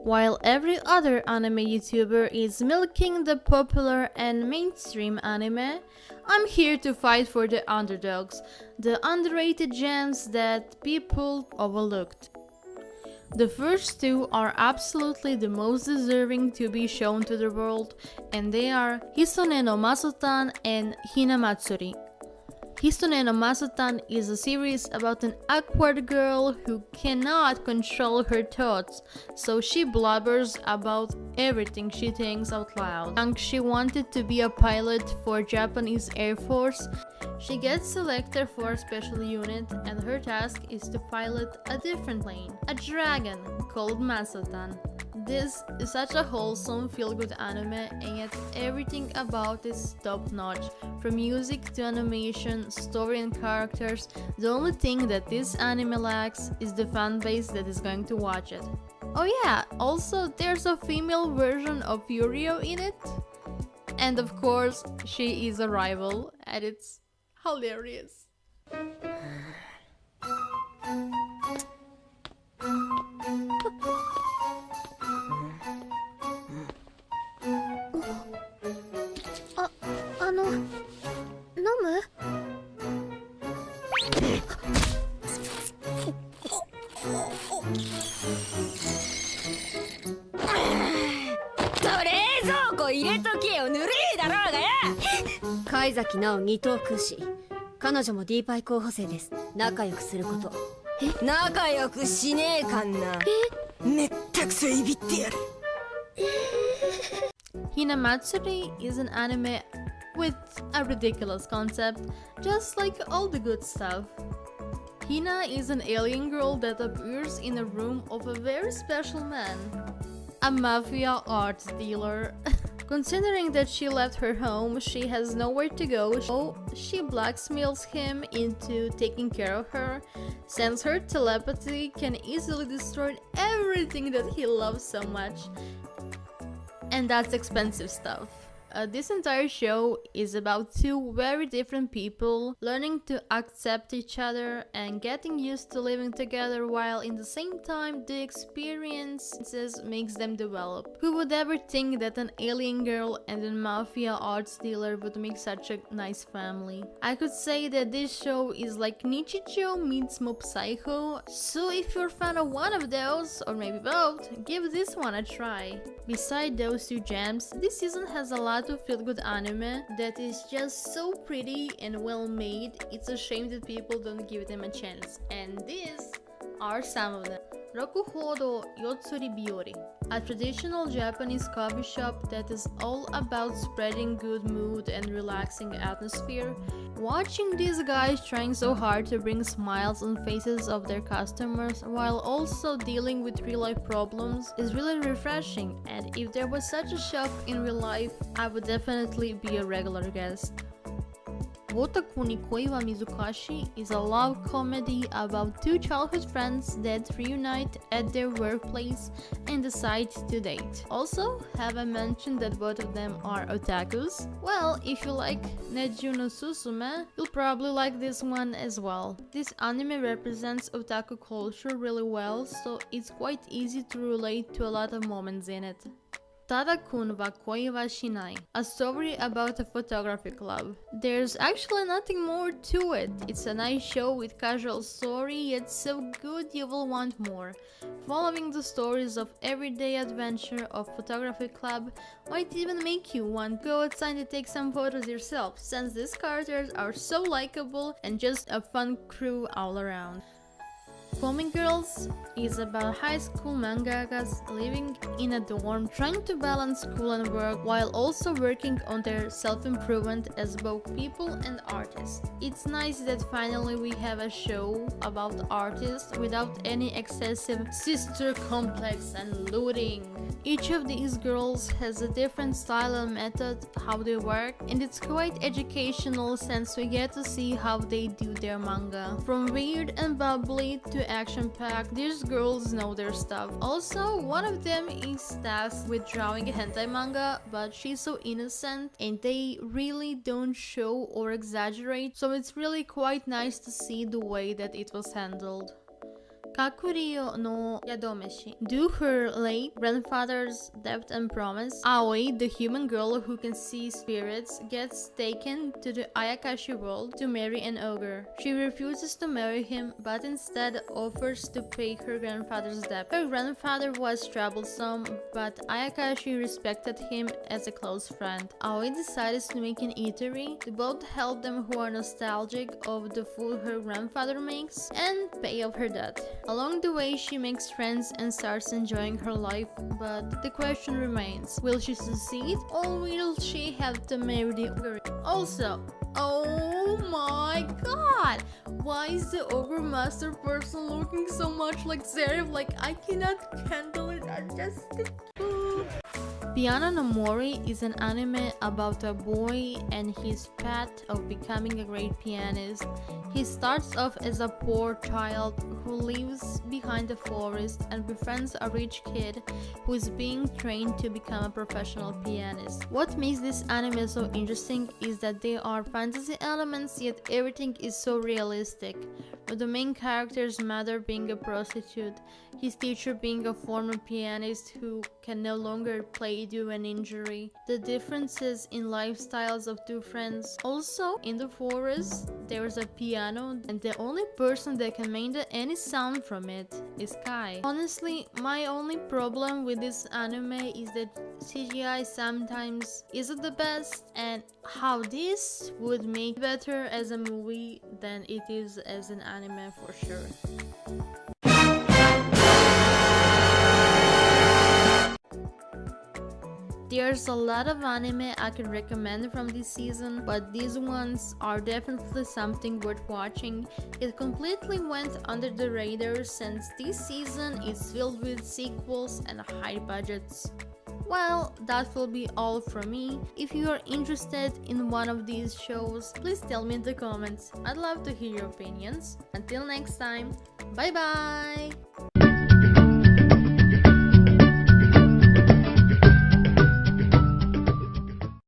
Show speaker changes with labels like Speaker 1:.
Speaker 1: While every other anime YouTuber is milking the popular and mainstream anime, I'm here to fight for the underdogs, the underrated gems that people overlooked. The first two are absolutely the most deserving to be shown to the world, and they are Hisone no Masotan and Hinamatsuri. Hisone no Masotan is a series about an awkward girl who cannot control her thoughts, so she blubbers about everything she thinks out loud. And she wanted to be a pilot for Japanese Air Force. She gets selected for a special unit, and her task is to pilot a different plane, a dragon called Masotan. This is such a wholesome, feel-good anime, and yet everything about it is top-notch. From music to animation, story and characters, the only thing that this anime lacks is the fanbase that is going to watch it. Oh yeah, also there's a female version of Yurio in it. And of course, she is a rival, and it's hilarious.
Speaker 2: む冷蔵庫入れとけよ、ぬるいだろうがや。貝崎直二等空士、彼女も D パイ候補生です。仲良くすること。仲良くしねえかんな。めったくそいびってやる。
Speaker 1: Hinamatsuri is an anime with a ridiculous concept, just like all the good stuff. Hina is an alien girl that appears in a room of a very special man, a mafia art dealer. Considering that she left her home, she has nowhere to go, so she blackmails him into taking care of her, since her telepathy can easily destroy everything that he loves so much. And that's expensive stuff. This entire show is about two very different people learning to accept each other and getting used to living together, while in the same time the experiences makes them develop. Who would ever think that an alien girl and a mafia arts dealer would make such a nice family? I could say that this show is like Nichijou meets Mob Psycho, so if you're a fan of one of those, or maybe both, give this one a try. Beside those two gems, this season has a lot of feel-good anime that is just so pretty and well made. It's a shame that people don't give them a chance, and these are some of them. Rokuhodo Yotsuri Biori, a traditional Japanese coffee shop that is all about spreading good mood and relaxing atmosphere. Watching these guys trying so hard to bring smiles on faces of their customers while also dealing with real-life problems is really refreshing, and if there was such a shop in real life, I would definitely be a regular guest. Wotaku ni Koi wa Mizukashi is a love comedy about two childhood friends that reunite at their workplace and decide to date. Also, have I mentioned that both of them are otakus? Well, if you like Neju no Susume, you'll probably like this one as well. This anime represents otaku culture really well, so it's quite easy to relate to a lot of moments in it. Tada-kun wa koi wa shinai, a story about a photography club. There's actually nothing more to it. It's a nice show with casual story, yet so good you will want more. Following the stories of everyday adventure of photography club might even make you want to go outside and take some photos yourself, since these characters are so likable and just a fun crew all around. Foaming Girls is about high school mangakas living in a dorm trying to balance school and work while also working on their self-improvement as both people and artists. It's nice that finally we have a show about artists without any excessive sister complex and looting. Each of these girls has a different style and method how they work, and it's quite educational since we get to see how they do their manga. From weird and bubbly to action-packed, these girls know their stuff. Also, one of them is tasked with drawing a hentai manga, but she's so innocent and they really don't show or exaggerate, so it's really quite nice to see the way that it was handled. Kakurio no Yadomeshi. Due her late grandfather's death and promise, Aoi, the human girl who can see spirits, gets taken to the Ayakashi world to marry an ogre. She refuses to marry him, but instead offers to pay her grandfather's debt. Her grandfather was troublesome, but Ayakashi respected him as a close friend. Aoi decides to make an eatery to both help them who are nostalgic of the food her grandfather makes and pay off her debt. Along the way, she makes friends and starts enjoying her life, but the question remains, will she succeed or will she have to marry the ogre? Also, oh my god! Why is the ogre master person looking so much like Serif? Like, I cannot handle it. I just... Piano no Mori is an anime about a boy and his path of becoming a great pianist. He starts off as a poor child who lives behind the forest and befriends a rich kid who is being trained to become a professional pianist. What makes this anime so interesting is that there are fantasy elements, yet everything is so realistic, with the main character's mother being a prostitute, his teacher being a former pianist who can no longer play due to an injury, the differences in lifestyles of two friends. Also, in the forest, there's a piano, and the only person that can make any sound from it is Kai. Honestly, my only problem with this anime is that CGI sometimes isn't the best, and how this would make better as a movie than it is as an anime for sure. There's a lot of anime I could recommend from this season, but these ones are definitely something worth watching. It completely went under the radar since this season is filled with sequels and high budgets. Well, that will be all from me. If you are interested in one of these shows, please tell me in the comments. I'd love to hear your opinions. Until next time, bye bye!